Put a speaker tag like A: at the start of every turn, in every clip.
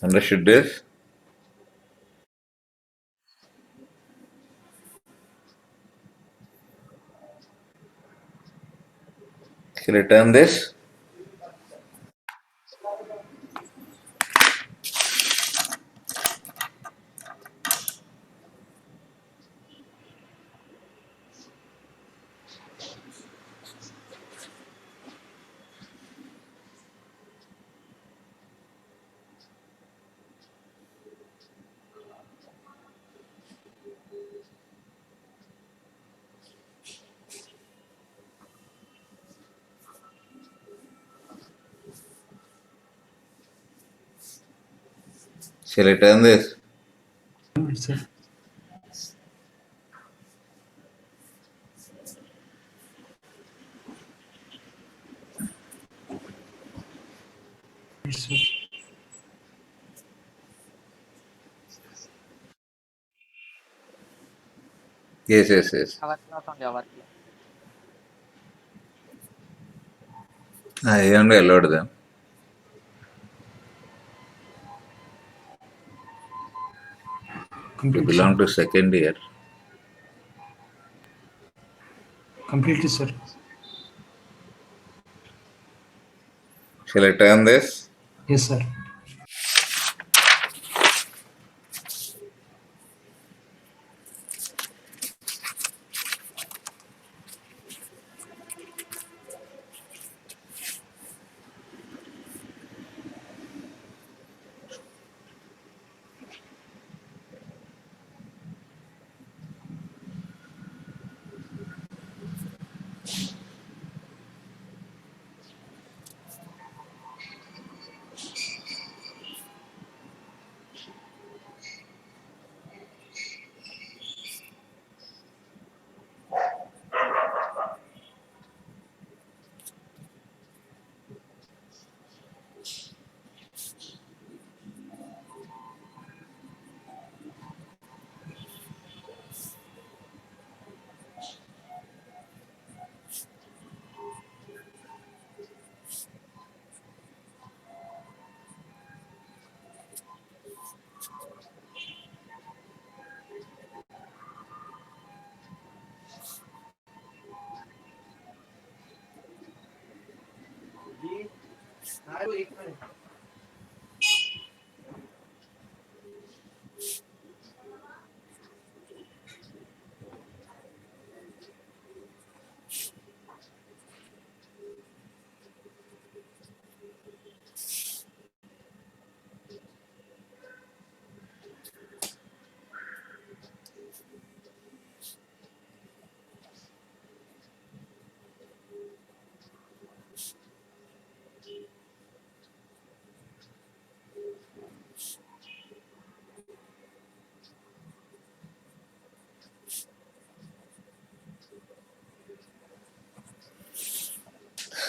A: Understood this? Shall I turn this? Shall I turn this?
B: Sir. Yes, sir.
A: Yes.
C: Our class only, our class.
A: I haven't allowed them. They
B: Completely,
A: belong
B: sir.
A: to second year.
B: Completely, sir.
A: Shall I turn this?
B: Yes, sir.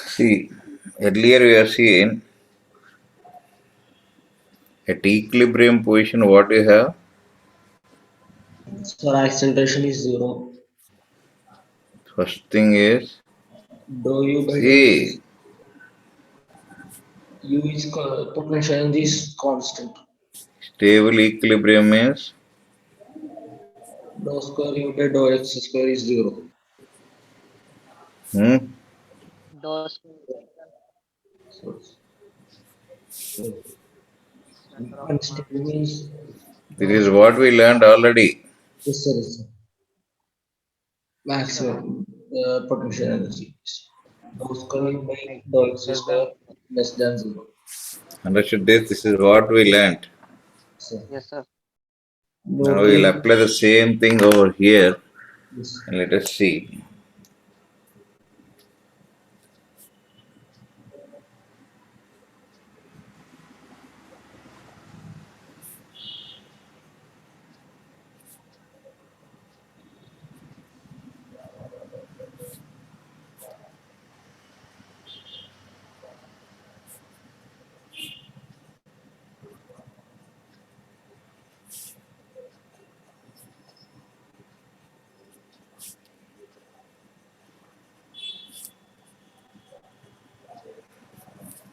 A: See, earlier we have seen at equilibrium position what you have?
D: So acceleration is zero.
A: First thing is,
D: Dou u by dou x.
A: see,
D: U is potential energy is constant.
A: stable equilibrium means
D: Dou square u by dou x square is zero.
C: Those
D: So
C: center of
D: unstable
C: mass.
D: means
A: this
D: dou
A: is
D: square.
A: what we learned already.
D: Yes, sir. Yes, sir.
C: Yes, sir.
D: Maximum potential energy. Dou square u by
C: Like
D: dou x
C: less than
D: square less than zero.
A: Understood this? This is what we learned.
D: So
C: yes, sir.
A: Now we will apply the same thing over here
D: yes.
A: and let us see.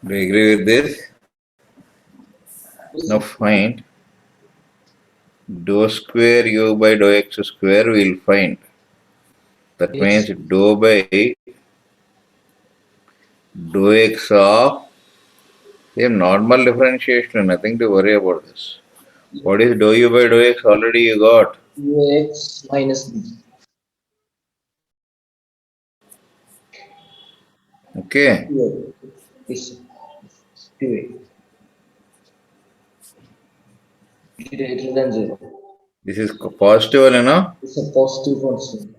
A: Do you agree with this? Now find dou square u by dou x square we'll find. That means dou by dou x of same normal differentiation, nothing to worry about this. What is dou u by dou x? Already you got.
D: ux minus b.
A: Okay.
D: Yes, 2a. Greater than 0.
A: This is positive, you know?
D: It's a positive constant.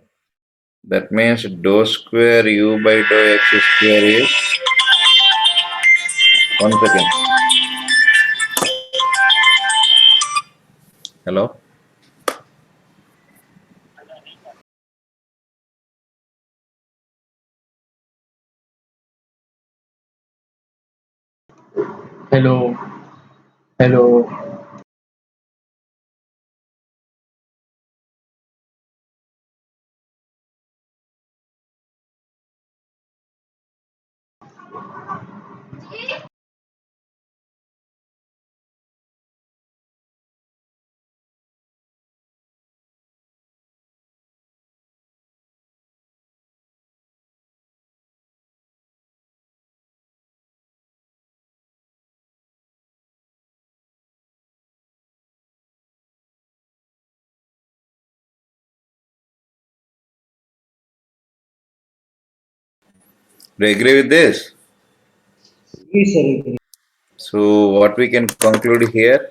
A: That means dou square u by dou x square is 1 second. Hello?
E: Hello, hello.
A: Do you agree with this?
D: Yes, sir.
A: So what we can conclude here?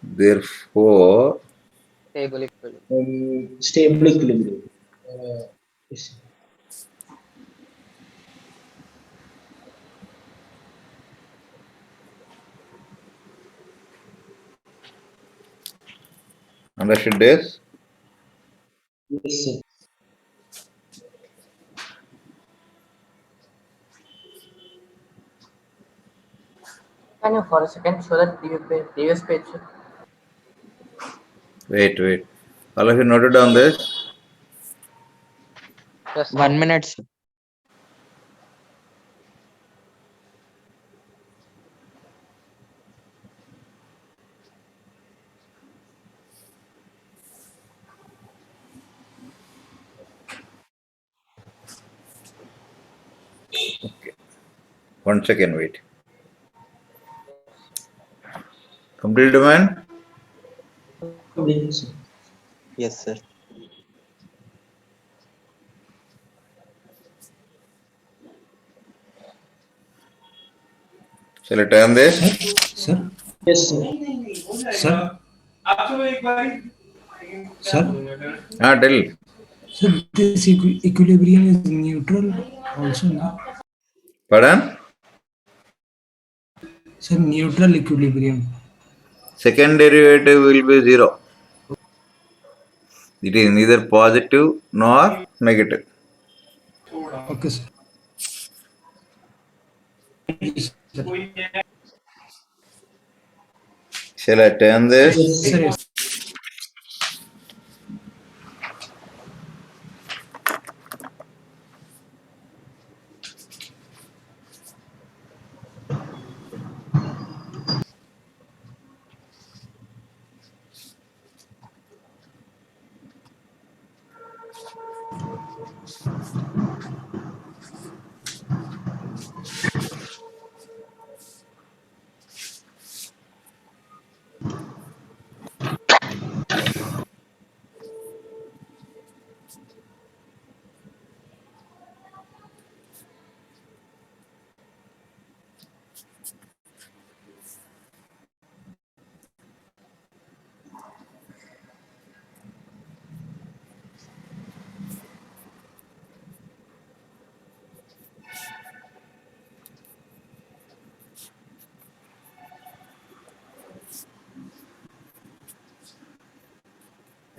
A: Therefore,
C: Stable equilibrium.
D: Stable equilibrium. Yes.
A: understood this?
D: Yes, sir.
F: Can you for a second show that previous page?
A: Wait. All of you noted down this?
C: Yes.
G: 1 minute, sir.
A: Okay. 1 second, wait. Complete domain?
D: Yes, sir.
G: Yes, sir.
A: Shall I turn this?
B: Sir,
D: Yes, sir.
B: sir, sir,
A: Tell.
B: sir, this equilibrium is neutral also, no?
A: Pardon?
B: Sir, neutral equilibrium.
A: Second derivative will be 0. It is neither positive nor negative.
B: Okay, sir. Yes, sir.
A: Shall I turn this?
D: Yes,
B: Sir,
D: sir.
B: yes.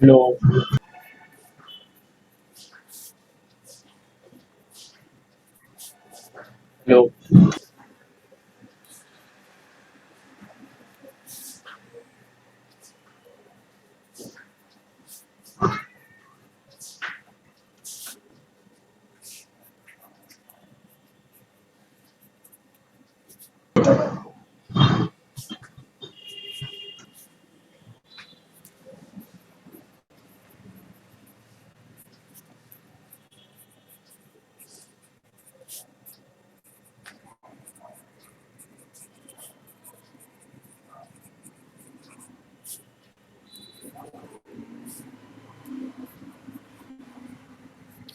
E: Hello. Hello.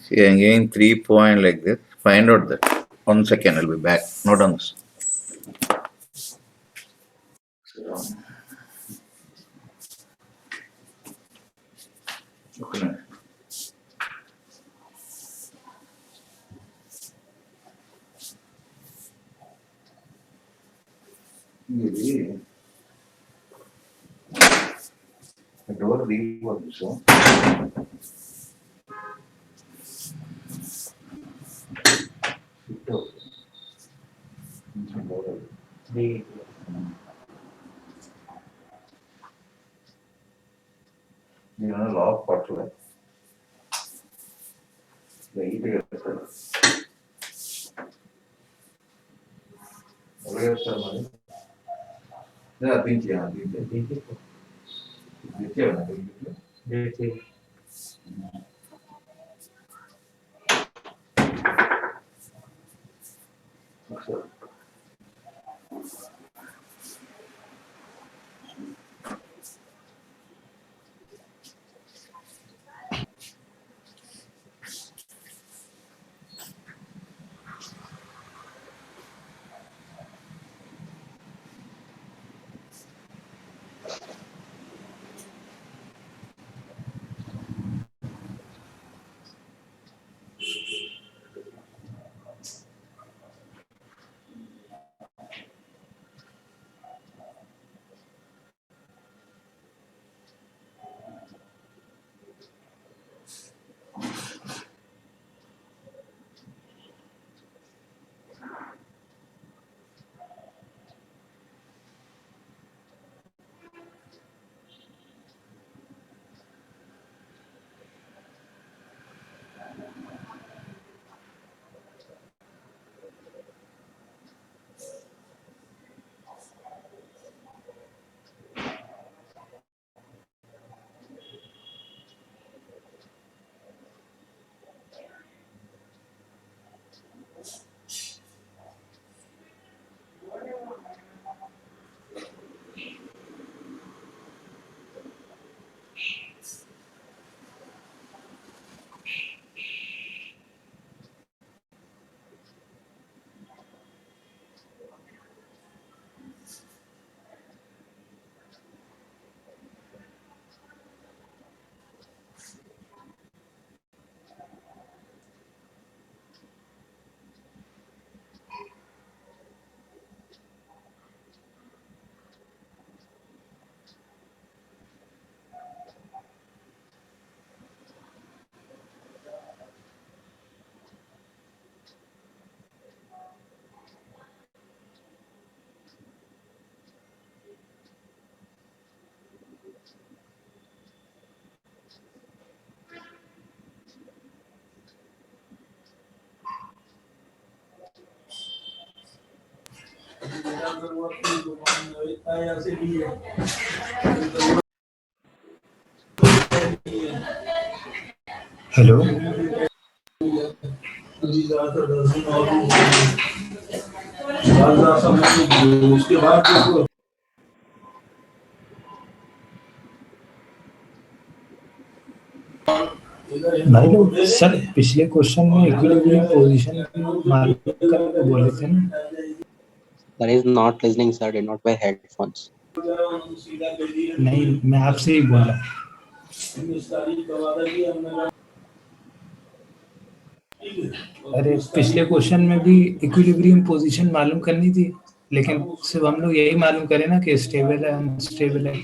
A: See, I'm giving 3 point like this. Find out that. 1 second, I'll be back. Note on this. Okay. ఇది door తీయకూడదు so నేను lock పట్టలేదు లైట్గా వేస్తాడు ఎవరు వేస్తారు మరి దించి దించేవాడు
B: Hello. भाई लोग सर पिछले क्वेश्चन में इक्विलिब्रियम पोजीशन मालूम करके बोले थे ना.
G: That is not listening, sir. Did not wear headphones.
B: नहीं, मैं आपसे ही बोला. अरे पिछले क्वेश्चन में भी इक्विलिब्रियम पोजीशन मालूम करनी थी, लेकिन सिर्फ हम लोग यही मालूम करें ना कि स्टेबल है अनस्टेबल है.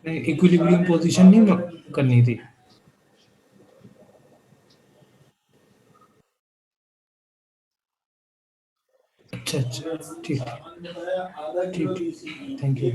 B: नहीं, इक्विलिब्रियम पोजीशन नहीं करनी थी. अच्छा अच्छा, ठीक ठीक, थैंक यू.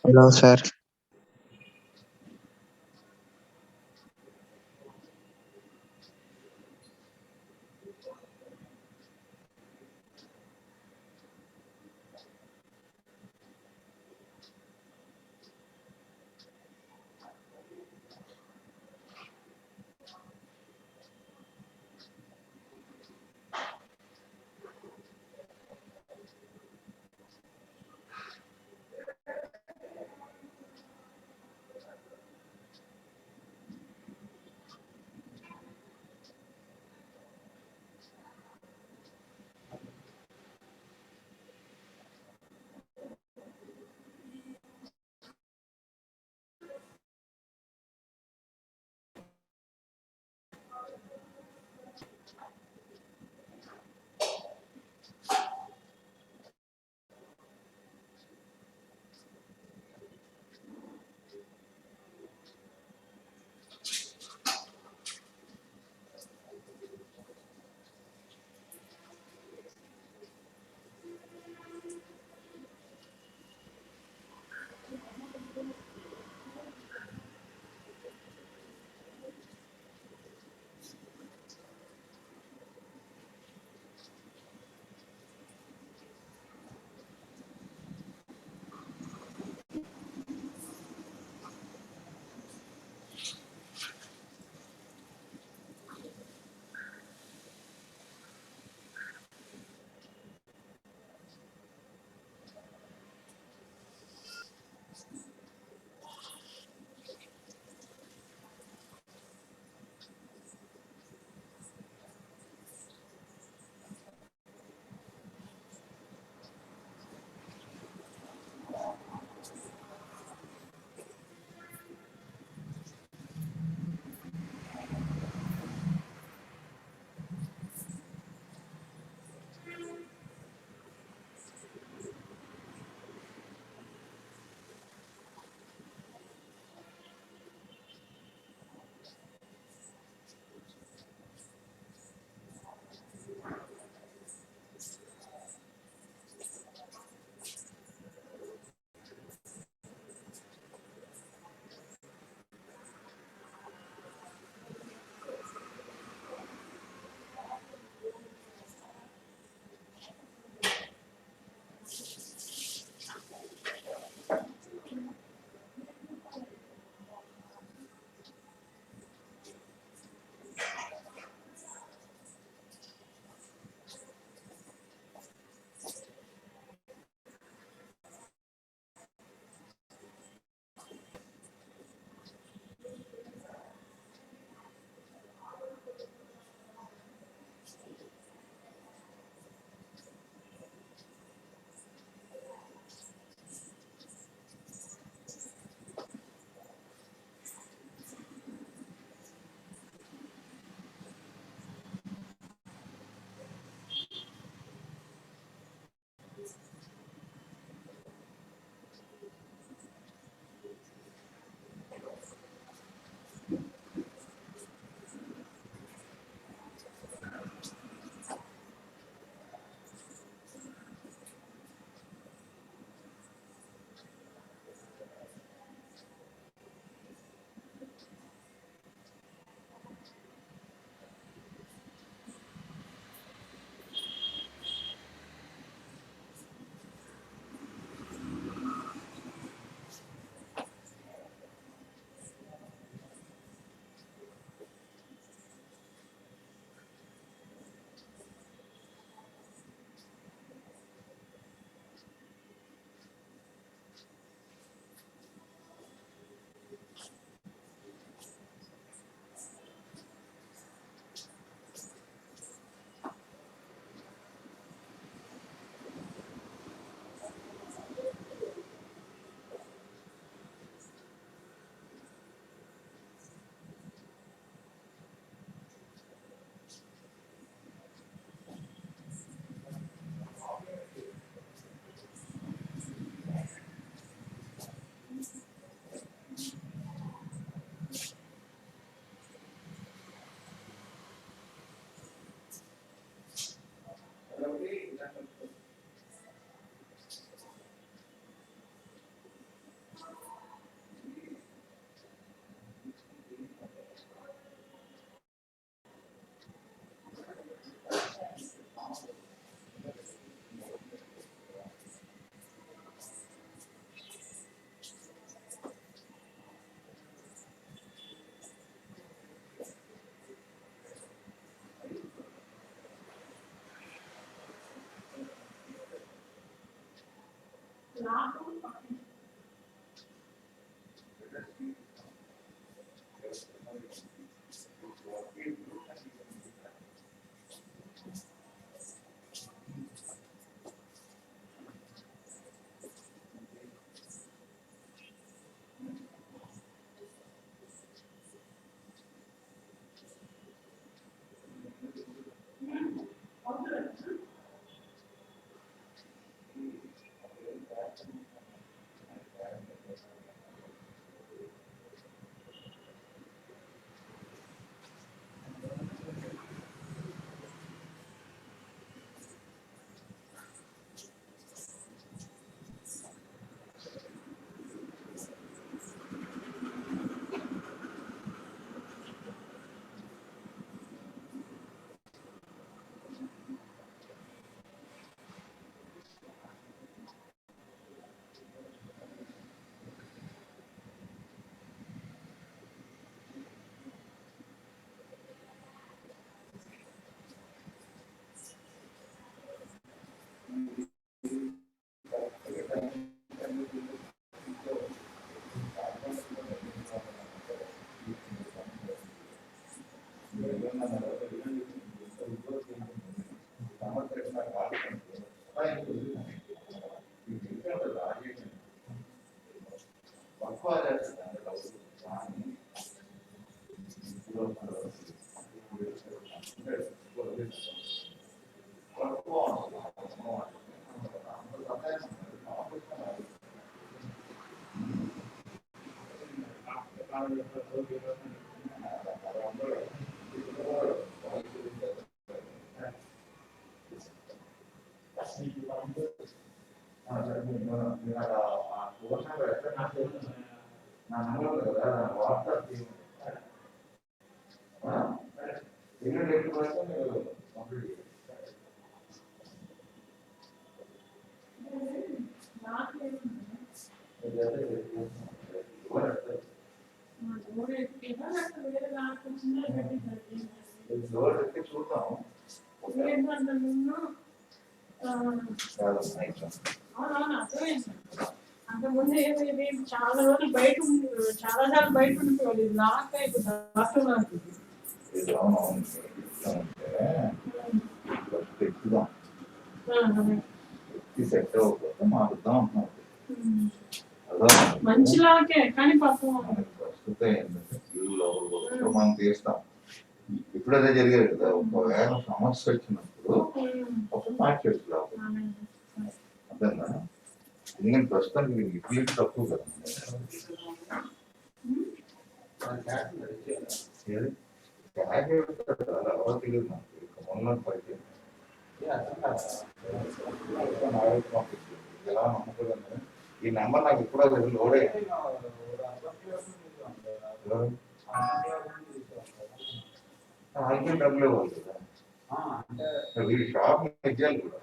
G: Hello, sir.
H: అంతకుముందు ఏమైంది చాలా రోజులు బయట చాలా సార్లు బయట ఉండిపోవాలి లాక్ అయిపోతుంది డాక్టర్ నాకు
A: సెట్ అవ్వకపోతే మారుద్దాం అంటున్నాం.
H: మంచి లాకే కానీ పాపం
A: ప్రస్తుతం ఏంటంటే మనం తీస్తాం. ఇప్పుడు అదే జరిగేది కదా. ఒకవేళ సమస్య వచ్చినప్పుడు ఒక మార్చేట్లా అర్థంగా. ఎందుకంటే ప్రస్తుతానికి ఇడ్లీ తక్కువ కదా. ఎవరో తెలియదు నాకు. మొన్న పరిచయం ఎలా నమ్మకం. ఈ నెంబర్ నాకు ఇప్పుడు లోడ్ అయ్యింది. వాళ్ళకి డబ్బులు ఇవ్వాలి కదా. వీడి షాప్ ఇచ్చాలి కూడా.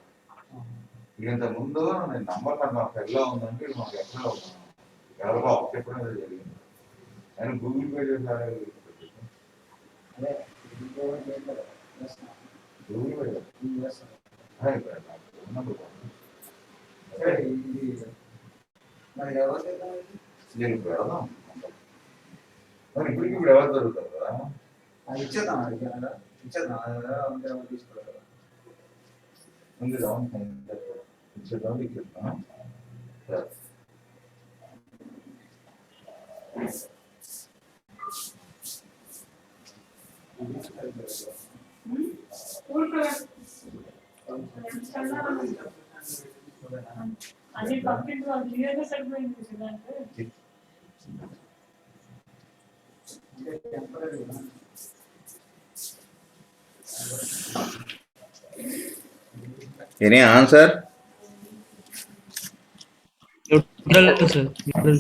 A: ఇంత ముందు నేను నంబర్ నాకు ఎట్లా ఉందంటే ఇది మాకు ఎక్కడ ఉన్నాను ఎవరికో ఆఫ్ చెప్పడం ఏదో జరిగింది. ఆయన గూగుల్ పే చేశారు. గూగుల్ పే నేను పెడదాం. మరి ఇప్పటికి ఇప్పుడు ఎవరు దొరుకుతారు కదా.
D: ఇచ్చేద్దాం తీసుకుంటారు.
A: ఉంది రావు ఇచ్చేద్దాం. ఇచ్చేద్దాం.
H: అది కంప్లీట్ క్లియర్గా సరిపోయింది అంటే
A: Any answer?
I: Neutral, sir. Neutral.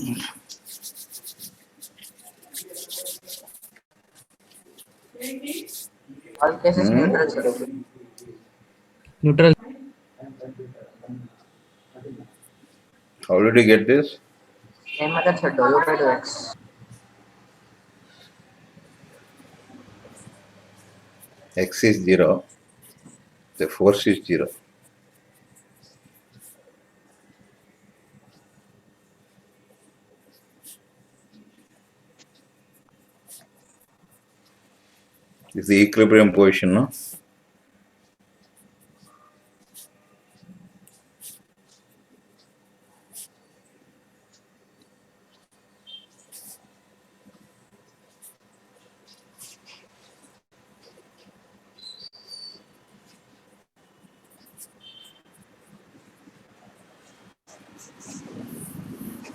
F: All cases neutral, sir.
I: Neutral.
A: How did you get this?
F: Same method, sir. W by 2x.
A: X is 0. The force is 0. It's the equilibrium position, no?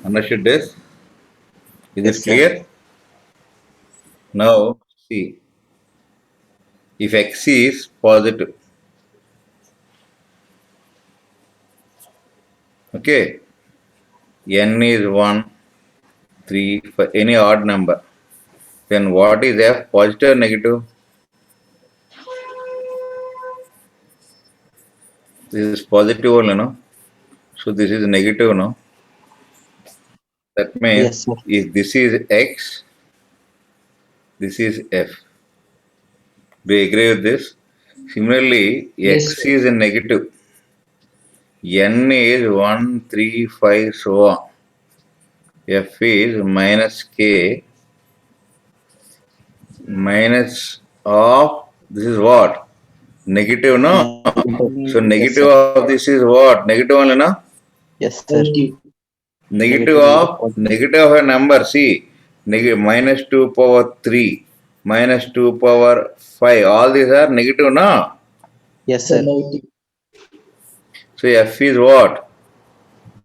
A: Understood this? Is
G: Yes,
A: this
G: sir.
A: clear? Now, see, if x is positive, okay, n is 1, 3, for any odd number, then what is f, positive or negative? This is positive only, no? So this is negative, no? That means
G: Yes, sir.
A: if this is x, this is f. Do you agree with this? Similarly,
D: Yes,
A: x
D: sir.
A: is a negative, n is 1, 3, 5, so on. F is minus k minus of, this is what? Negative, no? So
G: Yes,
A: negative
G: sir.
A: of this is what? Negative only, no?
G: Yes, sir.
D: Positive.
A: Negative
G: Negative into
A: of,
G: positive.
A: negative of a number, see, negative minus 2 power 3, minus 2 power 5, all these are negative, no?
G: Yes,
D: Sir,
G: sir.
D: negative.
A: So F is what?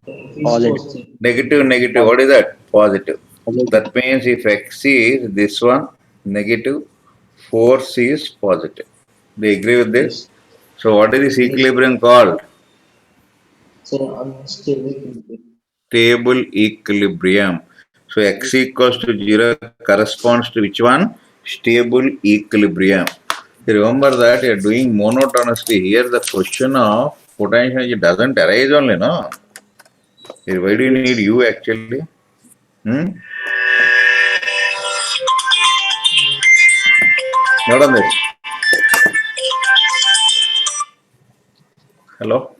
D: Is
G: Positive.
D: positive.
A: Negative, negative, what is that? Positive.
G: Positive.
A: That means if X is this one, negative, force is positive. Do you agree with this?
D: Yes.
A: So what is this
D: Yes, sir.
A: equilibrium called?
D: Sir, unstable equilibrium.
A: Stable equilibrium. So x
D: Yes.
A: equals to 0 corresponds to which one? Stable equilibrium. Remember that you are doing monotonously. Here the question of potential energy doesn't arise only, no? Here, why do you need
D: Yes.
A: U actually? Hmm? Not on this. Hello?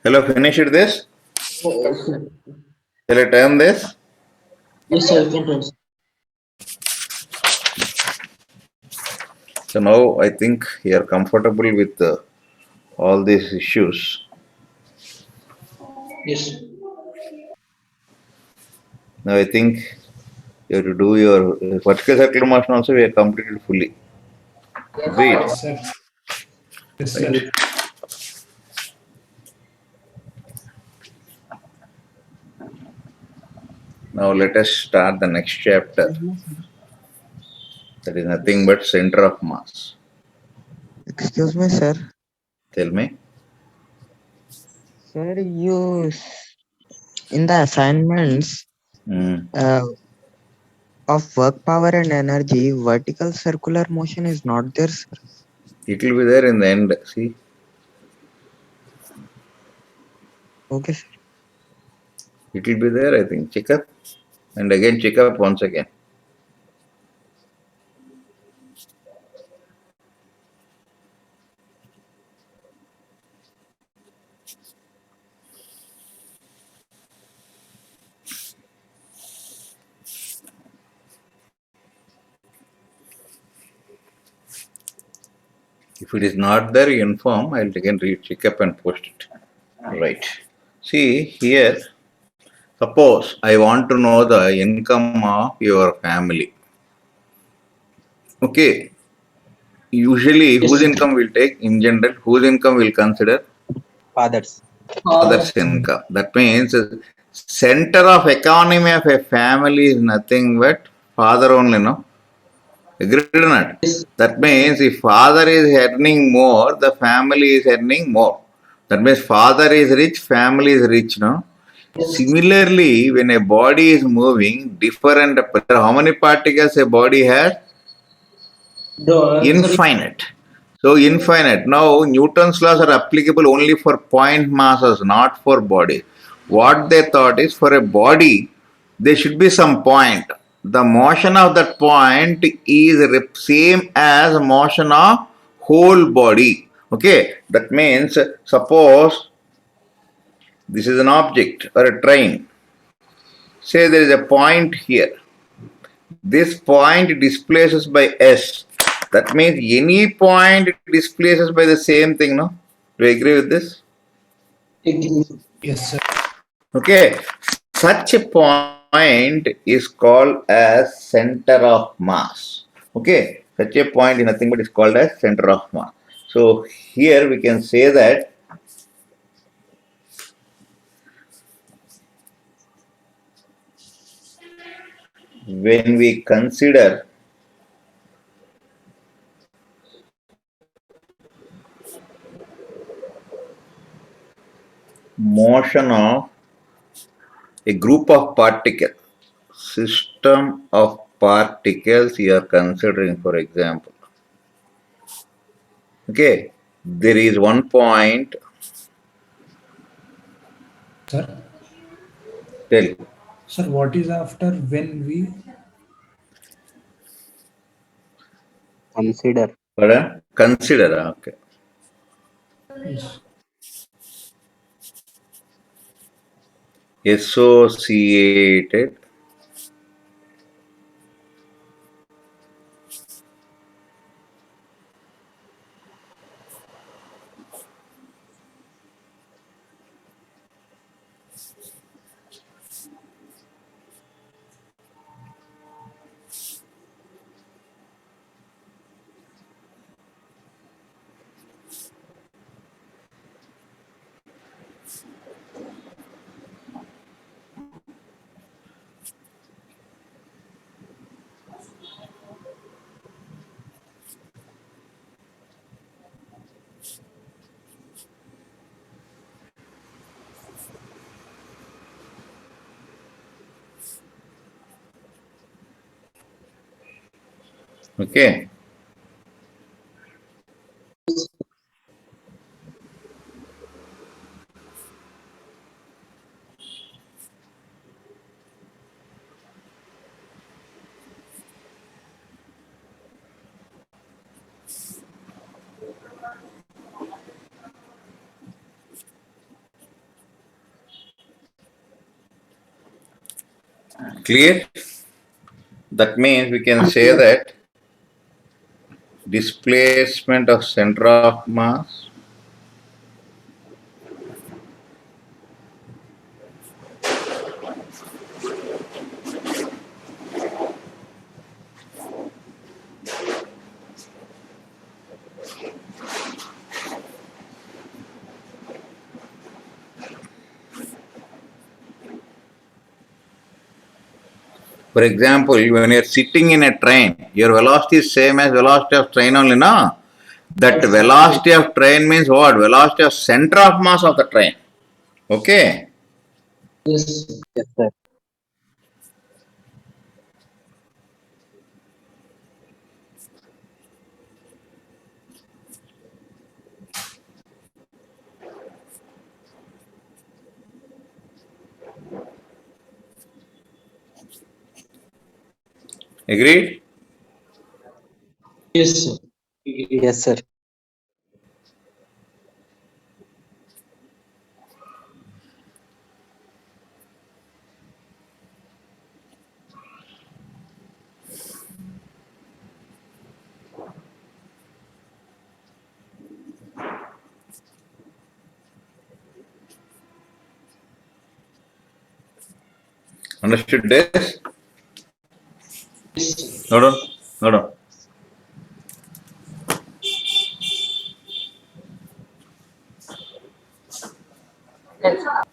A: Hello, finish it this.
D: Yes, sir.
A: Shall I turn this?
D: Yes, sir. You can tell, sir.
A: So now I think you are comfortable with all these issues.
D: Yes.
A: Now I think you have to do your vertical circular motion also. We have completed fully.
F: Yes,
A: Agreed.
B: Yes, sir. Yes, sir.
A: Right. Now let us start the next chapter. That is nothing but center of mass.
J: Excuse me, sir.
A: Tell me.
J: Sir, in the assignments
A: Mm.
J: of work power and energy, vertical circular motion is not there, sir.
A: It will be there in the end. See,
J: Okay, sir.
A: it will be there. I think. Check up and again check up once again. If it is not there, you inform. I'll again check up and post it. Right. See here. Suppose I want to know the income of your family. Okay. Usually,
D: Yes,
A: whose
D: sir.
A: income will take in general? Whose income will consider?
G: Fathers.
A: Father's income. That means center of economy of a family is nothing but father only, no? Agreed or not?
D: Yes.
A: That means if father is earning more, the family is earning more. That means father is rich, family is rich, no?
D: Yes.
A: Similarly, when a body is moving, different, how many particles a body has?
D: Sorry.
A: Infinite. So infinite. Now Newton's laws are applicable only for point masses, not for bodies. What they thought is for a body, there should be some point. The motion of that point is same as motion of whole body. Okay, that means suppose this is an object or a train. Say there is a point here. This point displaces by s. That means any point displaces by the same thing, no? Do you agree with this?
B: Yes, sir.
A: Okay. Such a point is called as center of mass. Okay. Such a point is nothing but is called as center of mass. So here we can say that when we consider motion of a group of particles, system of particles you are considering, for example. Okay, there is one point.
B: Sir.
A: Tell.
B: Sir, what is after when we?
G: Consider.
A: Pardon? Consider. Okay.
B: Yes.
A: Associated okay. Clear? That means we can say that displacement of center of mass For example, when you're sitting in a train, your velocity is same as velocity of train only, no? That velocity of train means what? Velocity of center of mass of the train. Okay?
D: Yes.
G: Yes, sir.
A: Agreed?
D: Yes, sir.
G: Yes, sir.
A: Understood this?
D: Yes, sir.
A: Hold on. Hold on.
F: Yes.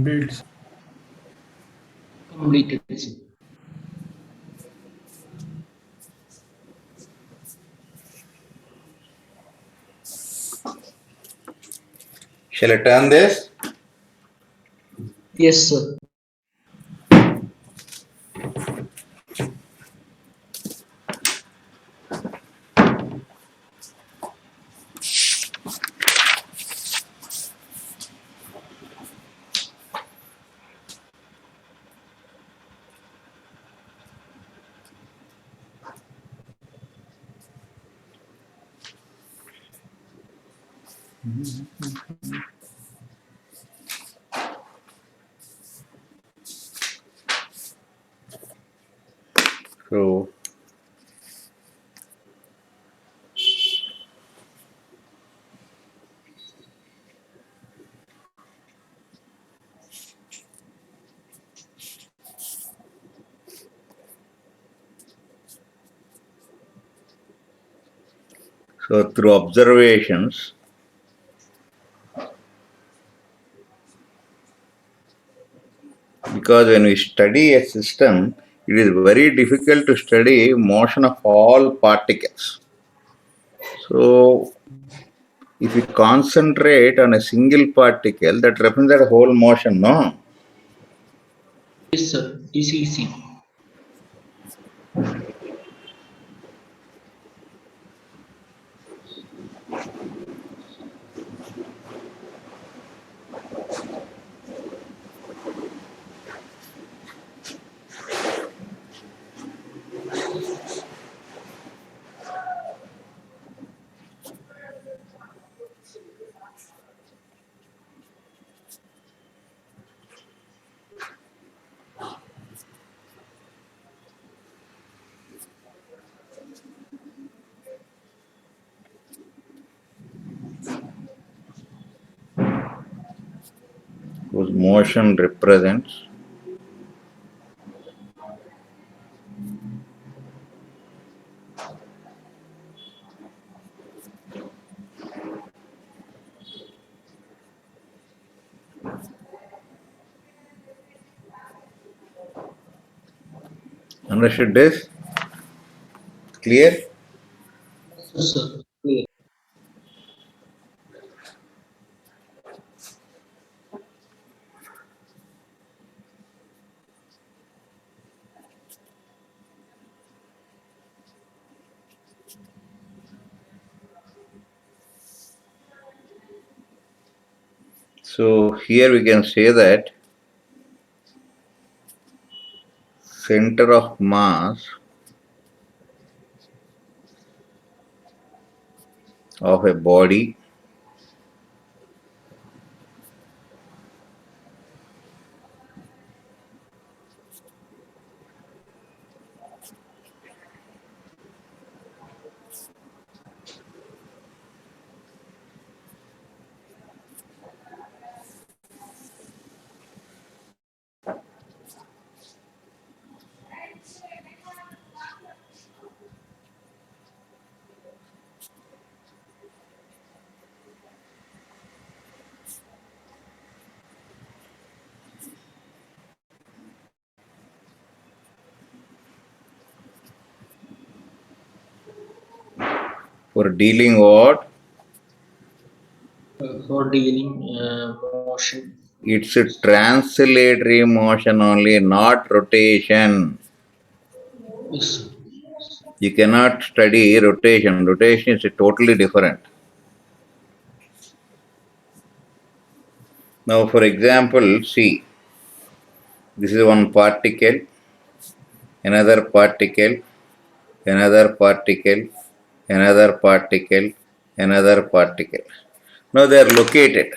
B: Builds.
D: Completed, sir.
A: Shall I turn this?
D: Yes, sir.
A: So, through observations, because when we study a system, it is very difficult to study motion of all particles. So, if we concentrate on a single particle, that represents a whole motion, no?
D: Yes, sir. DCC.
A: motion represents understood this? Clear?
D: Yes, sir. Clear.
A: So here we can say that center of mass of a body for dealing what?
D: For dealing motion.
A: It's a translatory motion only, not rotation.
D: Yes, sir.
A: You cannot study rotation. Rotation is totally different. Now, for example, see, this is one particle, another particle, another particle, another particle, another particle. Now they are located.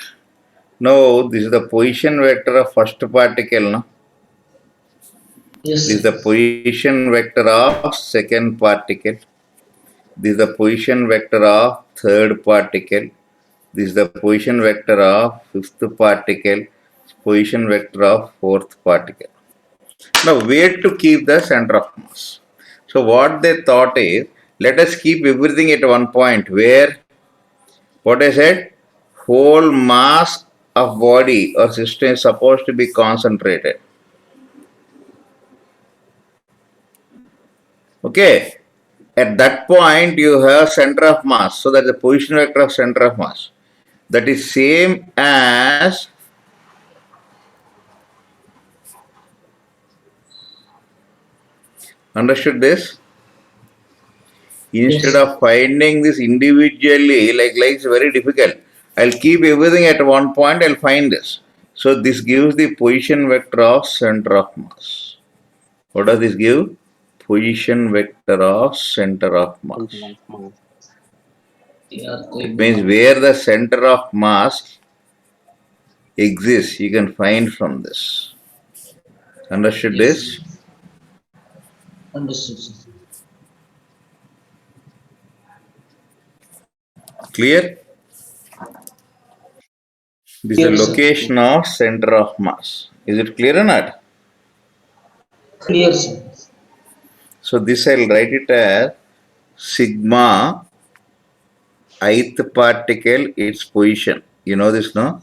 A: Now this is the position vector of first particle. No?
D: Yes,
A: This is
D: sir.
A: the position vector of second particle. This is the position vector of third particle. This is the position vector of fifth particle. Position vector of fourth particle. Now, where to keep the center of mass? So, what they thought is, let us keep everything at one point where, what I said, whole mass of body or system is supposed to be concentrated. Okay. At that point, you have center of mass. So, that is the position vector of center of mass. That is same as understood this? Instead
D: Yes.
A: of finding this individually, like it's very difficult. I'll keep everything at one point, I'll find this. So this gives the position vector of center of mass. What does this give? Position vector of center of mass.
D: Yeah,
A: It means where the center of mass exists, you can find from this. Understood
D: yes.
A: this?
D: Understood, sir.
A: Clear? This is the
D: Clear, sir.
A: location of center of mass. Is it clear or not?
D: Clear, sir.
A: So this I'll write it as sigma ith particle its position. You know this, no?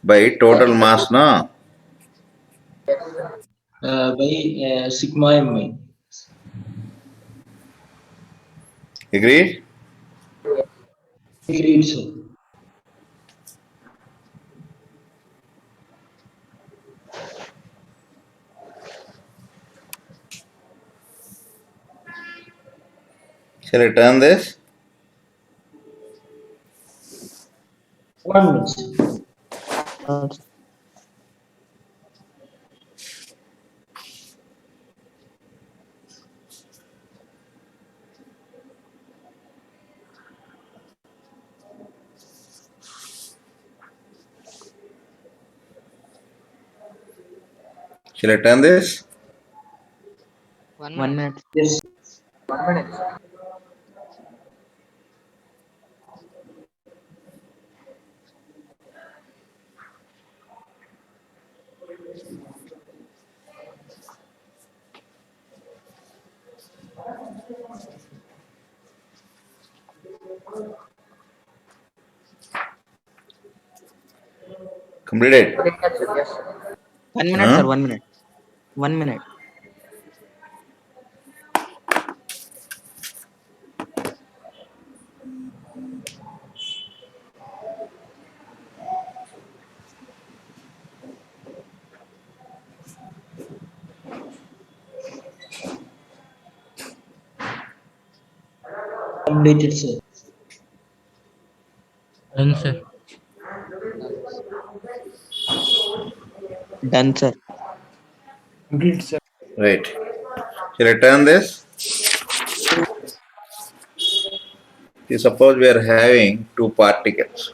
A: By total mass, no?
D: By sigma mi.
A: Agreed?
D: Agreed, sir.
A: Shall I turn this?
D: 1 minute, sir.
A: Shall I turn this?
C: 1
J: 1
C: minute.
J: minute.
D: Yes.
F: 1 minute.
A: Completed.
F: Couldn't catch it, yes, sir.
G: 1 minute,
A: Huh?
G: sir. 1 minute. 1 minute.
D: Completed, sir.
I: Done, sir.
G: Done, sir.
B: Complete, sir.
A: Right. Shall I turn this? See, suppose we are having two particles.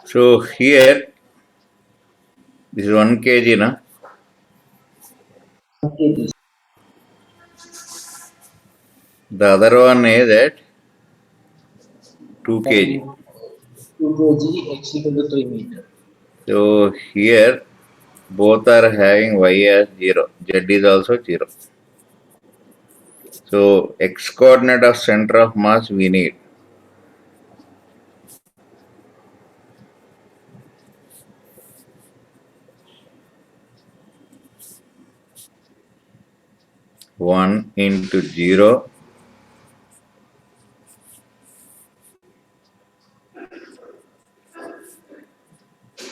A: So here, this is 1 kg, na?
D: Completed.
A: The other one is at 2 kg.
D: 2 kg, x equal to 3 meter.
A: So here, both are having y as 0. Z is also 0. So x coordinate of center of mass we need. One into 0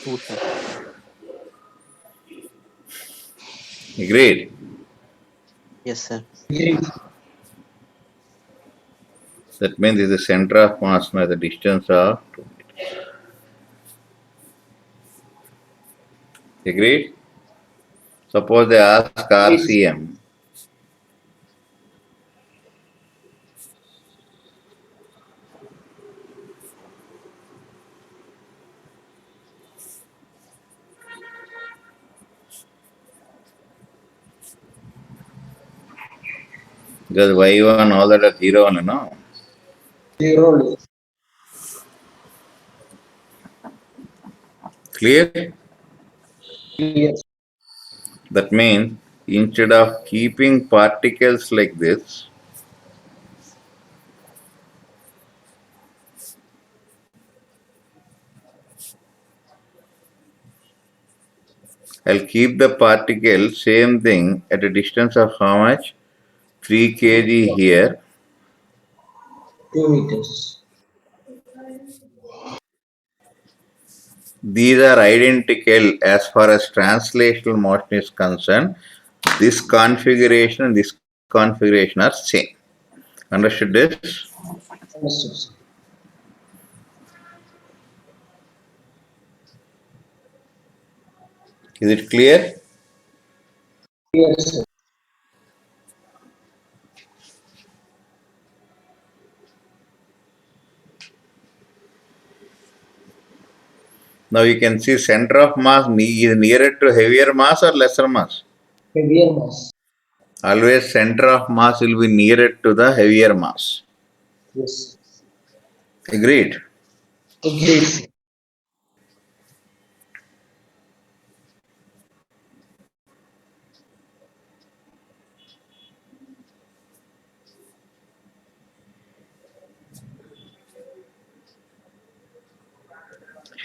G: 2, sir.
A: agreed.
G: Yes, sir.
D: Agreed.
A: That means this is the center of mass now, the distance of 2 meters. Agreed? Suppose they ask RCM. Because y1 all that are 0 only, no?
D: 0.
A: Clear?
D: Yes.
A: That means instead of keeping particles like this, I'll keep the particle same thing at a distance of how much? 3 kg here.
D: 2 meters.
A: These are identical as far as translational motion is concerned. This configuration and this configuration are same. Understood this?
D: Understood, sir.
A: Is it clear?
D: Yes, sir.
A: Now you can see center of mass is nearer to heavier mass or lesser mass.
D: Heavier mass.
A: Always center of mass will be nearer to the heavier mass.
D: Yes.
A: Agreed?
D: Agreed, sir.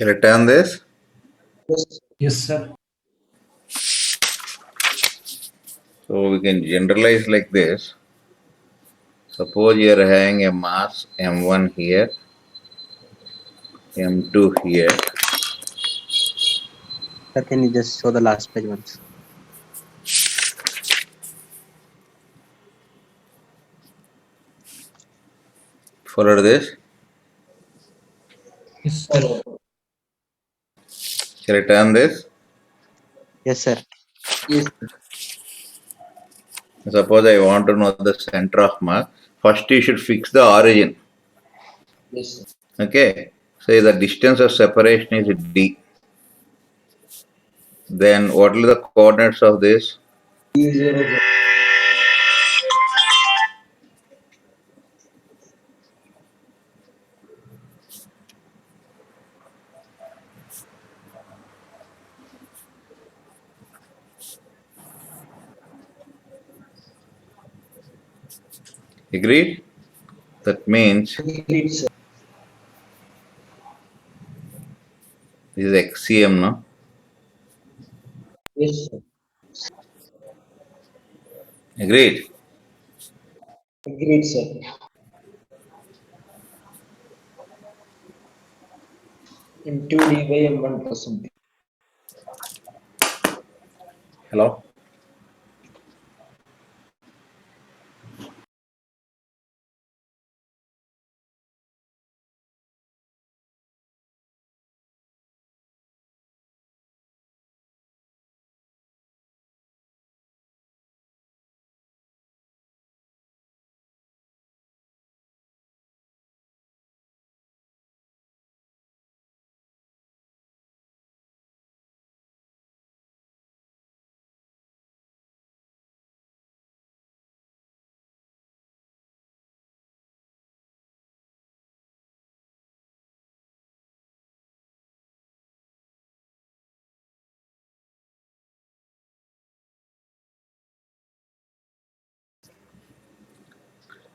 A: Shall I turn this?
D: Yes.
B: Yes, sir.
A: So we can generalize like this. Suppose you are having a mass m1 here, m2 here.
G: Sir, can you just show the last page once?
A: Follow this.
I: Yes, sir.
A: Shall I turn this?
J: Yes, sir.
D: Yes.
A: Suppose I want to know the center of mass. First, you should fix the origin.
D: Yes, sir.
A: Okay. Say the distance of separation is d. Then what will the coordinates of this?
D: D0.
A: Agreed? That means
D: Agreed, sir.
A: this is XCM, no?
D: Yes, sir.
A: Agreed?
D: Agreed, sir. M2 d by m1 %.
A: Hello?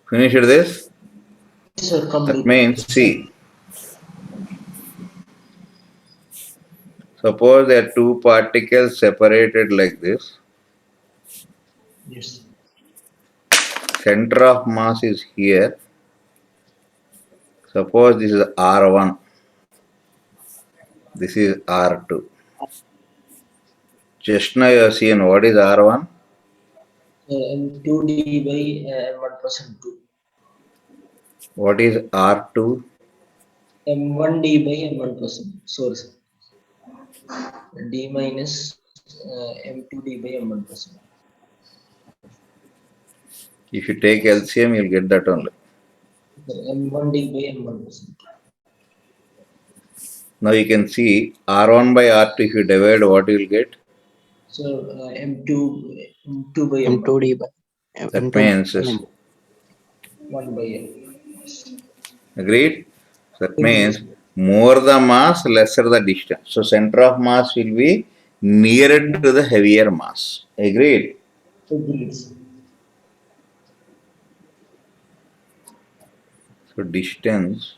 A: Finished this?
D: Yes, sir.
A: That
D: Complete.
A: means see. Suppose there are two particles separated like this.
D: Yes.
A: Center of mass is here. Suppose this is R1. This is R2. Just now you have seen what is R1?
D: M2 d by m1 2.
A: What is R2?
D: M1 d by m1 sorry, sir. D minus M2 d by m1
A: If you take LCM, you'll get that only.
D: M1 d by m1
A: Now you can see R1 by R2, if you divide, what you will get?
D: So M2 by m1
G: M2D by
A: That
G: M2
A: means,
D: 1 by m.
A: agreed? That means more the mass, lesser the distance. So center of mass will be nearer to the heavier mass. Agreed?
D: Agreed, sir.
A: So distance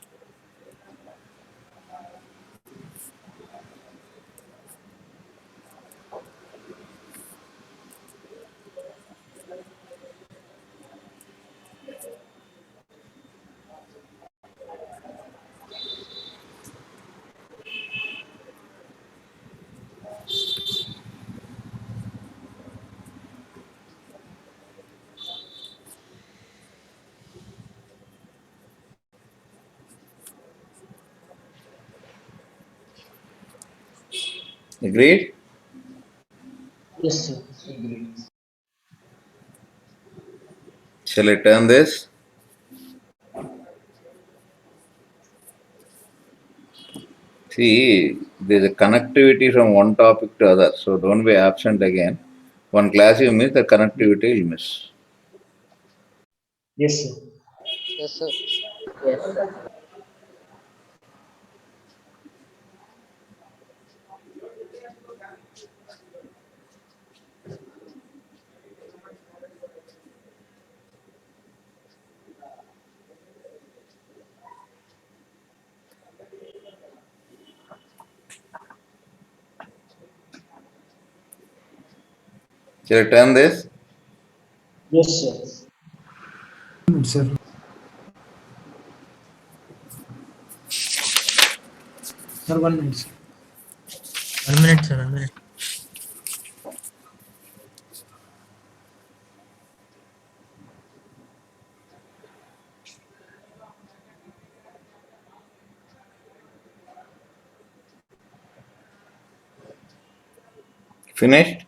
A: agreed?
D: Yes, sir. Agreed.
A: Shall I turn this? See, there's a connectivity from one topic to other, so don't be absent again. One class you miss, the connectivity you miss.
D: Yes, sir.
C: Yes, sir.
F: Yes.
A: Shall I turn this?
D: Yes, sir.
B: Sir. Sir, 1 minute. Sir.
I: 1 minute, sir. 1 minute.
A: Finished?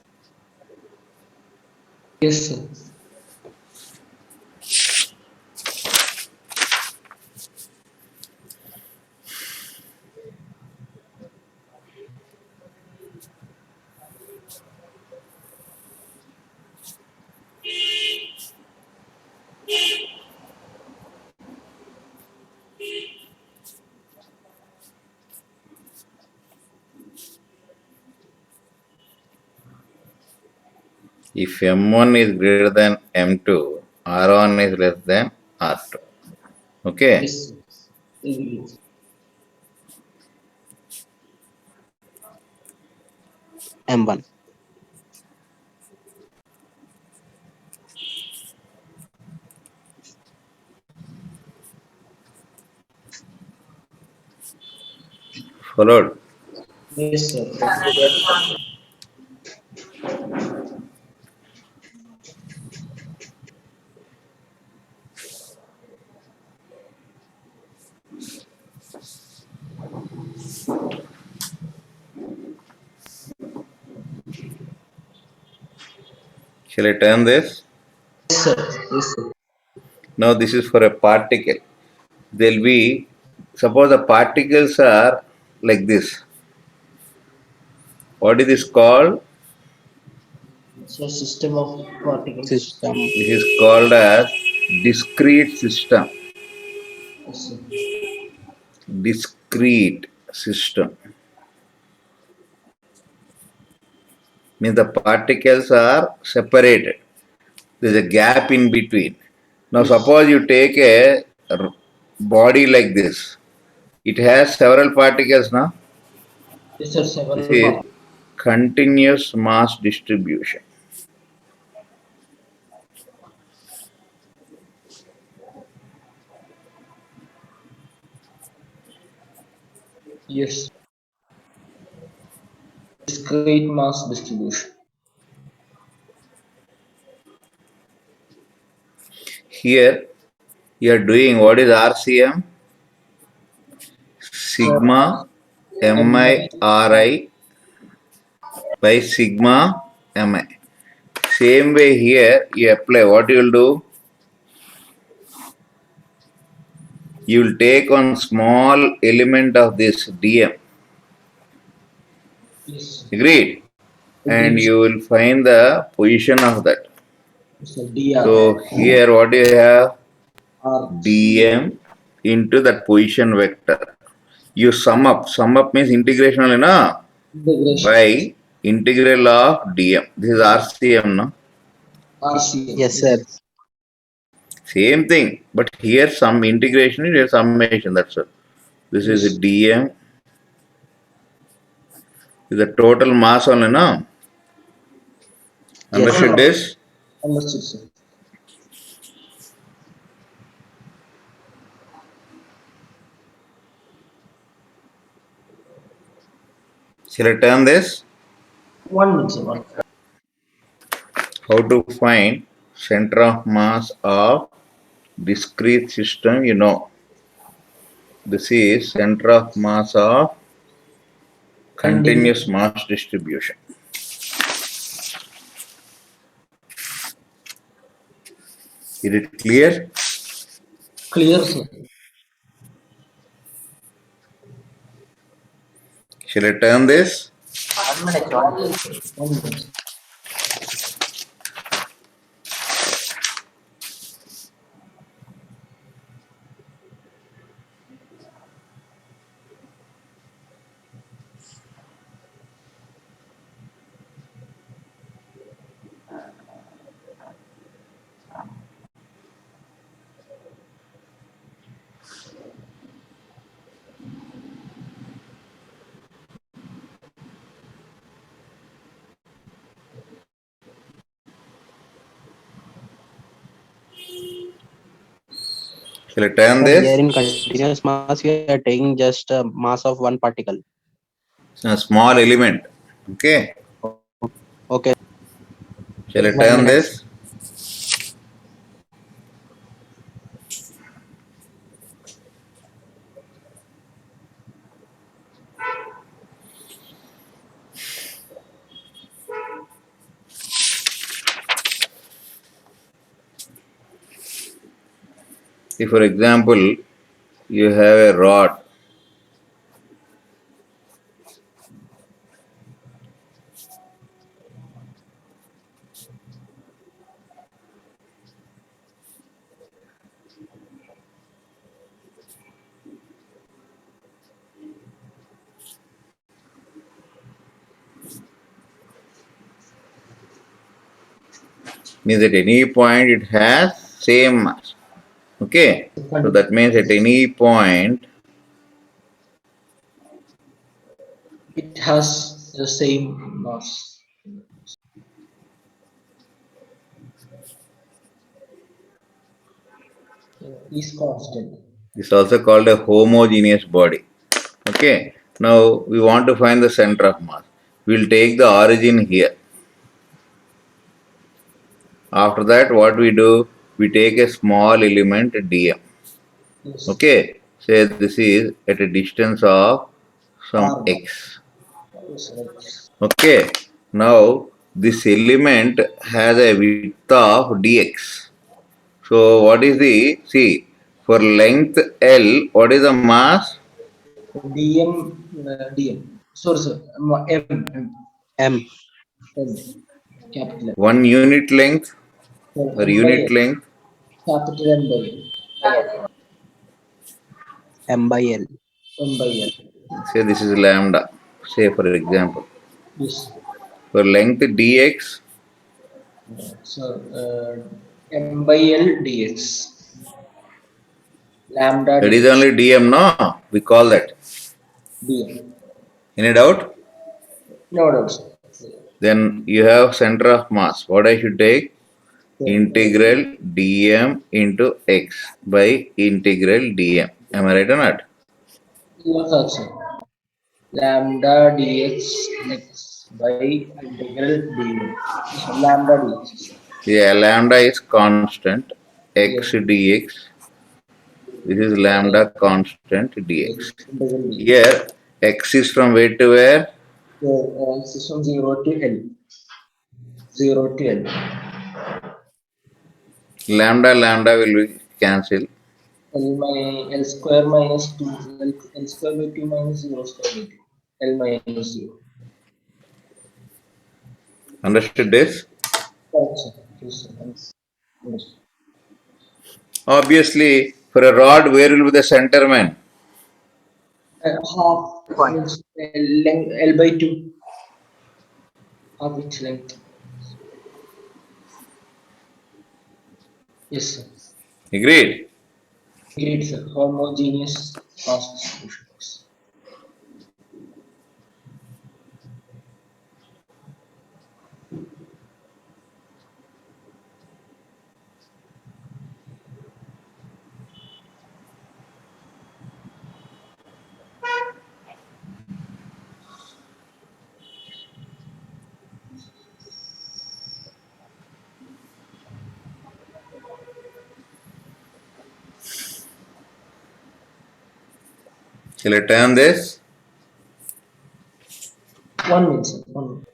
D: Yes, sir.
A: If M1 is greater than M2, R1 is less than R2. Okay?
D: Yes, sir. Yes.
G: M1.
A: Followed?
D: Yes, sir.
A: Shall I turn this?
D: Yes, sir. Yes, sir.
A: Now this is for a particle. There'll be, suppose the particles are like this. What is this called?
D: So system of particles.
G: System.
A: This is called as discrete system.
D: Yes, sir.
A: Discrete system. Means the particles are separated. There's a gap in between. Now suppose you take a body like this. It has several particles now.
D: Yes, sir.
A: This
D: Several
A: is continuous mass distribution.
D: Yes. Discrete mass distribution.
A: Here you are doing what is RCM? Sigma MI by sigma Mi. Same way here you apply. What you will do? You will take one small element of this dm.
D: Yes.
A: Agreed? And
D: Agreed.
A: you will find the position of that.
D: So dr.
A: So here what do you have?
D: R.
A: dm into that position vector. You sum up. Sum up means integrational, na?
D: Integration.
A: By integral of dm. This is RCM, no?
D: RCM.
G: Yes, sir.
A: Same thing, but here some integration is a summation. That's it. This is
D: Yes.
A: dm. Is the total mass only, no? Understood this?
D: Understood, sir.
A: Shall I turn this?
D: 1 minute, sir.
A: How to find center of mass of discrete system, you know. This is center of mass of continuous mass distribution. Is it clear?
D: Clear, sir.
A: Shall I turn this?
F: 1 minute. 1 minute.
D: 1 minute.
A: Shall I turn
G: But here
A: this?
G: in continuous mass, we are taking just a mass of one particle.
A: A small element. Okay.
G: Okay.
A: Shall I
G: 1
A: turn
G: minute.
A: this? See, for example, you have a rod. Means at any point it has same mass. Okay, so that means at any point
D: It has the same mass. Is constant.
A: this is also called a homogeneous body. Okay, now we want to find the center of mass. We'll take the origin here. After that, what we do? We take a small element dm.
D: Yes.
A: Okay, say this is at a distance of some
D: R.
A: x.
D: Yes, right.
A: Okay, now this element has a width of dx. So what is the, see, for length L, what is the mass?
D: DM. Sorry, sir. M.
G: M.
D: Capital M.
A: 1 unit length
D: So
A: or
D: M by
A: unit
D: L.
A: length?
D: Capital M by L.
G: M by L.
D: M by L.
A: Say this is lambda, say for example.
D: Yes.
A: For length dx,
D: So M by L dx. Lambda
A: that is
D: dx.
A: only dm, no? We call that.
D: dm.
A: Any doubt?
D: No doubt, sir.
A: Then you have center of mass. What I should take? Integral dm into x by integral dm. Am I right or not?
D: Yes, sir. Lambda dx x by integral dm. So lambda dx.
A: Yeah, lambda is constant, x
D: Yes.
A: dx. This is lambda constant dx.
D: Yes. Integral dx.
A: Here, x is from where to where?
D: So x is from 0 to L. 0 to L.
A: Lambda will be cancelled.
D: L square minus 2. L square by 2 minus 0 square by 2. L minus 0.
A: Understood this?
D: Correct, sir. Yes, sir. Understood.
A: Obviously, for a rod, where will be the center man?
D: Half means L by 2. Half its length. Yes, sir.
A: Agreed?
D: Great, sir. Homogeneous mass distributions.
A: Shall I turn this?
D: 1 minute, sir. 1 minute.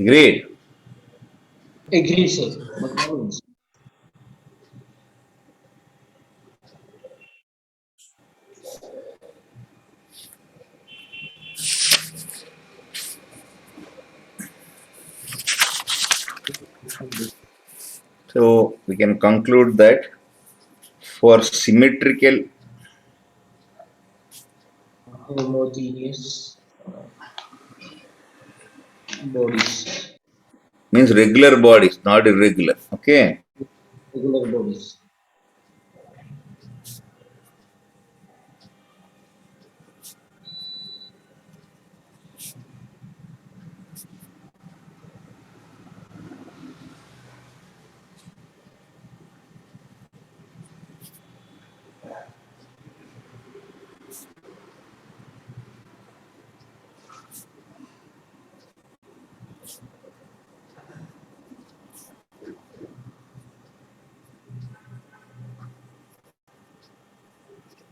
A: Agreed?
D: Agreed, sir. But 1 minute.
A: So, we can conclude that for symmetrical,
D: Homogeneous bodies.
A: means regular bodies, not irregular. Okay?
D: Regular bodies.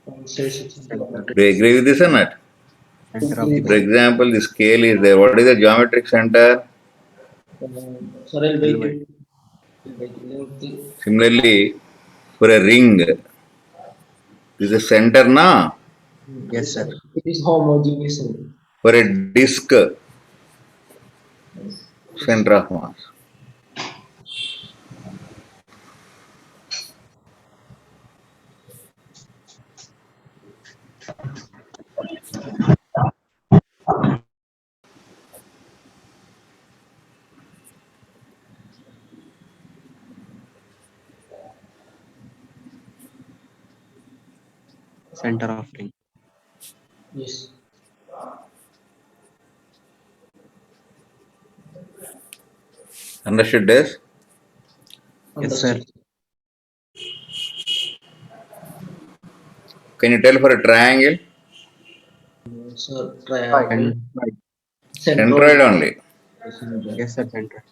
A: Do you agree with this or not?
J: Center of the
A: For example, the scale is there. What is the geometric center?
D: Sir, I'll write
J: L-Y.
D: it.
A: Similarly, for a ring, this is the center, na?
J: Yes, sir.
D: It is homogeneous.
A: For a disc, center of mass.
J: Center of ring.
D: Yes.
A: Understood this?
J: Yes, sir.
A: Can you tell for a triangle?
D: Sir, triangle.
A: Centroid only.
J: Yes, sir. Center.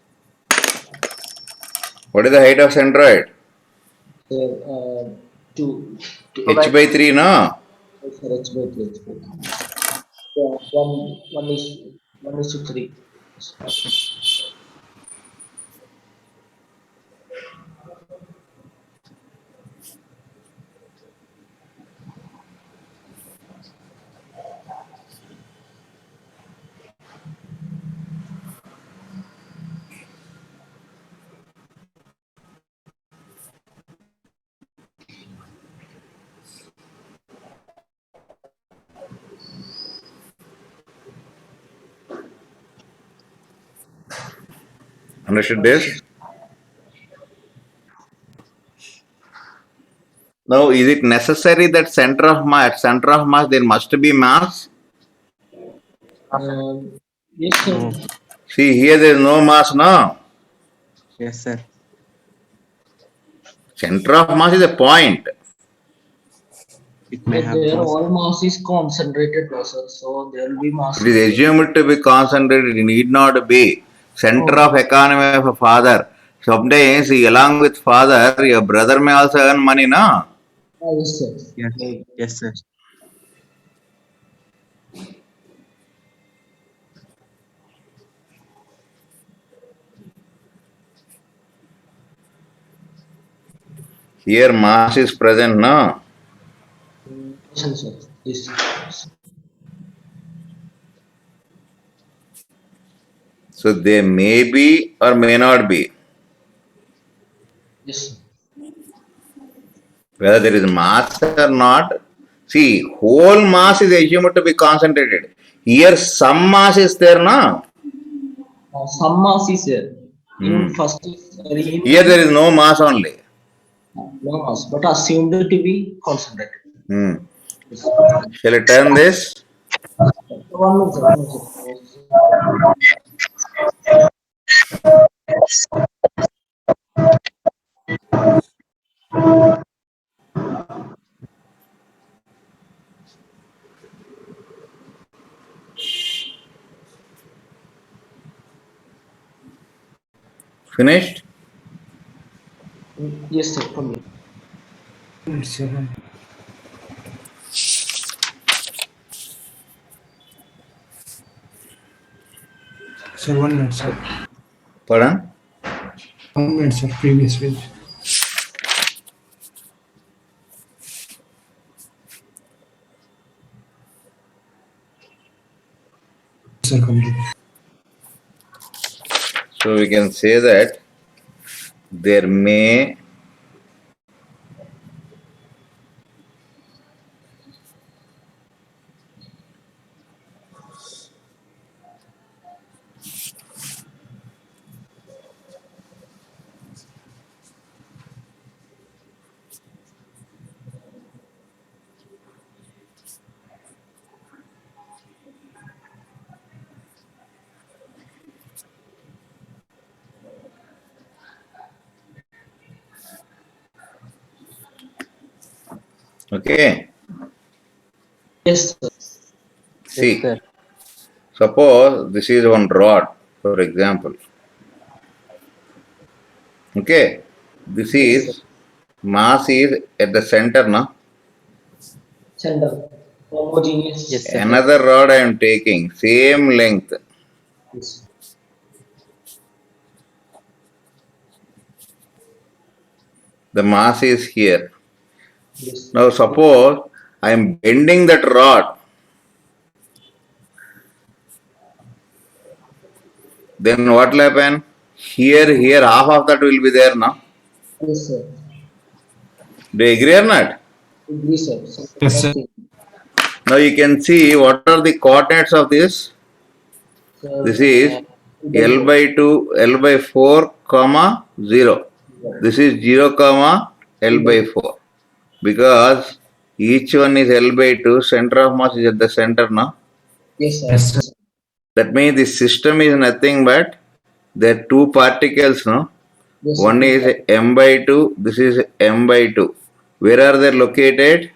A: What is the height of centroid?
D: Sir, 2.
A: H by 3, no?
D: Sir, H by 3. Yeah, 1 is to 3.
A: Understood this? Now, is it necessary that center of mass there must be mass?
D: Yes, sir.
J: No.
A: See, here there is no mass, no?
J: Yes, sir.
A: Center of mass is a point.
J: It may have
D: There
J: mass.
D: all mass is concentrated, sir. So there will be mass.
A: It is assumed to be concentrated, it need not be. Center of economy of a father. Sometimes, along with father, your brother may also earn money, no?
D: Yes, sir.
J: Yes. Yes, sir.
A: Here mass is present, no?
D: Yes, sir. Yes.
A: So they may be or may not be.
D: Yes, sir.
A: Whether there is mass or not, see, whole mass is assumed to be concentrated. Here some mass is there, no?
D: Some mass is there. In first
A: Here there is no mass only.
D: no mass, but assumed to be concentrated. Yes.
A: Shall I turn this?
D: 1 minute, sir. 1 minute, sir.
A: Finished?
D: Yes, sir. For me.
B: Sir, 1 minute, sir.
A: Pardon?
B: 1 minute, sir. Previous page. Sir, complete.
A: So we can say that there may okay.
D: Yes, sir.
A: See,
J: Yes, sir.
A: suppose this is one rod, for example. Okay, this is mass is at the center, no?
D: center, homogeneous.
G: Yes, sir.
A: Another rod I am taking, same length.
D: Yes.
A: The mass is here.
D: Yes.
A: Now suppose I am bending that rod. Then what will happen? Here, half of that will be there now.
D: Yes, sir.
A: Do you agree or not?
D: Agree, sir.
B: Yes, sir.
A: Now you can see what are the coordinates of this.
D: Sir,
A: This is L by 2, L by 4, comma 0. This is 0, comma L by 4. Because each one is L by 2, center of mass is at the center now.
D: Yes, sir.
B: Yes, sir.
A: That means this system is nothing but there are two particles, no?
D: Yes, sir.
A: One is M by 2, this is M by 2. Where are they located?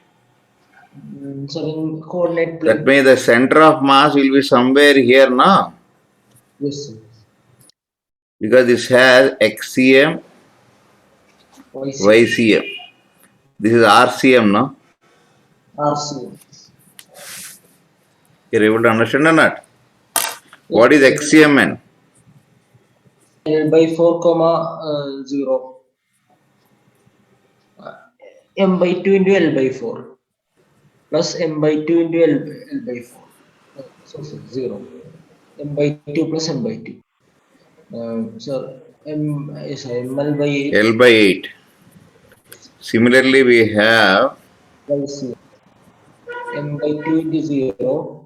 D: Sir, in coordinate plane.
A: That means the center of mass will be somewhere here now.
D: Yes, sir.
A: Because this has XCM, YCM. This is RCM, no?
D: RCM.
A: You're able to understand or not? What is XCM and?
D: L by 4, comma 0. M by 2 into L by 4 plus M by 2 into L by 4. So 0. M by 2 plus M by 2. So ML by 8.
A: L by 8. Similarly, we have
D: YCM. M by 2 into 0.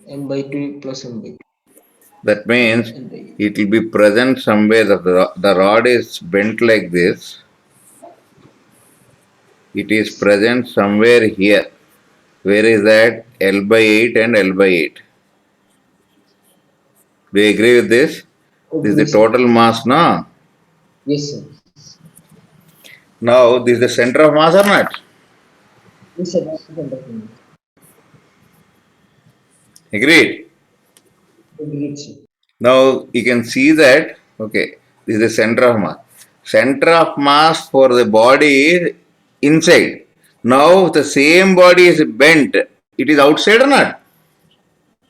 D: M by 2 plus M by 2.
A: that means it will be present somewhere. The rod is bent like this. It is present somewhere here. Where is that? L by 8 and L by 8. Do you agree with this? This is the total mass, no?
D: Yes, sir.
A: Now, this is the center of mass or not?
D: Yes, sir.
A: Agreed?
D: Agreed, sir.
A: Now, you can see that, okay, this is the center of mass. Center of mass for the body is inside. Now, the same body is bent. It is outside or not?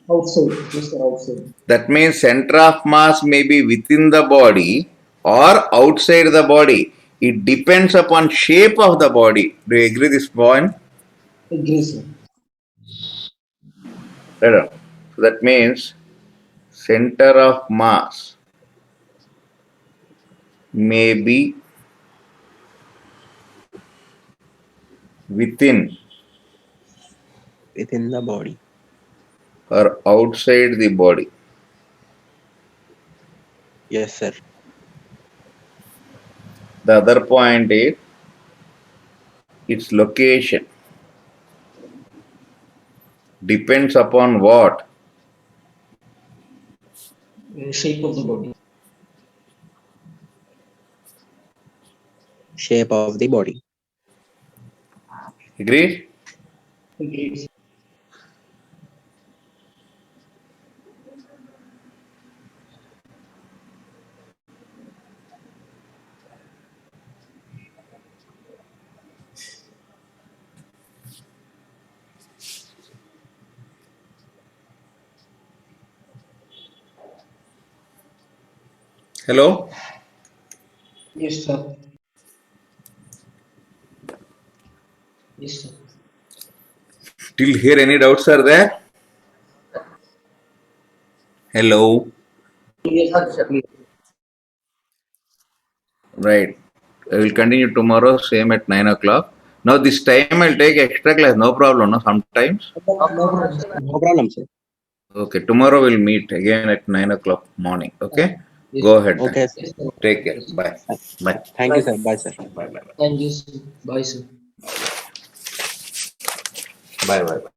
D: Outside. Yes, sir, outside.
A: That means center of mass may be within the body or outside the body. It depends upon shape of the body. Do you agree this point?
D: Agree, sir.
A: Right. So that means center of mass may be within
G: the body.
A: or outside the body.
G: Yes, sir.
A: The other point is its location depends upon what?
D: Shape of the body.
G: Shape of the body.
A: Agreed?
D: Agreed.
A: Hello?
D: Yes, sir. Yes, sir.
A: Till here any doubts are there? Hello?
D: Yes, sir.
A: Right. I will continue tomorrow, same at 9 o'clock. Now this time I'll take extra class, no problem, no? Sometimes.
G: No problem, sir.
A: Okay, tomorrow we'll meet again at 9 o'clock morning. Okay? Go ahead. then.
G: Okay, sir.
A: Take care. Bye. Bye.
G: Thank you, sir. Bye, sir.
A: Bye. Bye.
D: Thank you, sir. Bye, sir.
A: Bye. Bye. Bye.